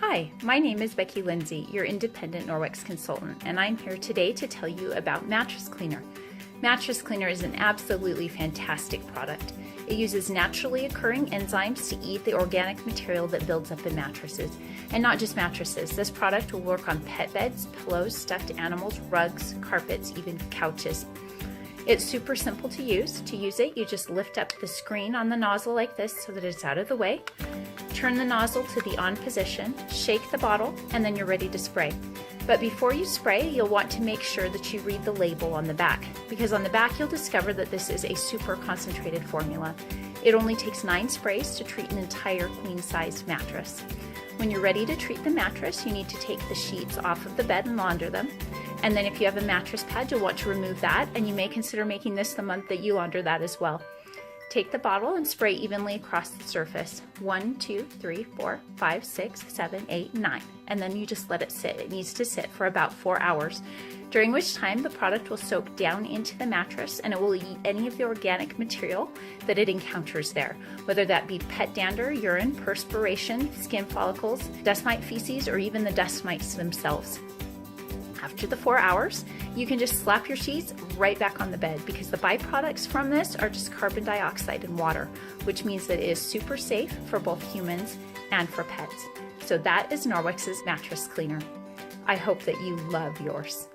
Hi, my name is Becky Lindsay, your independent Norwex consultant, and I'm here today to tell you about Mattress Cleaner. Mattress Cleaner is an absolutely fantastic product. It uses naturally occurring enzymes to eat the organic material that builds up in mattresses. And not just mattresses, this product will work on pet beds, pillows, stuffed animals, rugs, carpets, even couches. It's super simple to use. To use it, you just lift up the screen on the nozzle like this so that it's out of the way. Turn the nozzle to the on position, shake the bottle, and then you're ready to spray. But before you spray, you'll want to make sure that you read the label on the back, because on the back you'll discover that this is a super concentrated formula. It only takes 9 sprays to treat an entire queen-sized mattress. When you're ready to treat the mattress, you need to take the sheets off of the bed and launder them. And then if you have a mattress pad, you'll want to remove that, and you may consider making this the month that you launder that as well. Take the bottle and spray evenly across the surface. 1, 2, 3, 4, 5, 6, 7, 8, 9. And then you just let it sit. It needs to sit for about 4 hours, during which time the product will soak down into the mattress and it will eat any of the organic material that it encounters there, whether that be pet dander, urine, perspiration, skin follicles, dust mite feces, or even the dust mites themselves. After the 4 hours, you can just slap your sheets right back on the bed, because the byproducts from this are just carbon dioxide and water, which means that it is super safe for both humans and for pets. So that is Norwex's Mattress Cleaner. I hope that you love yours.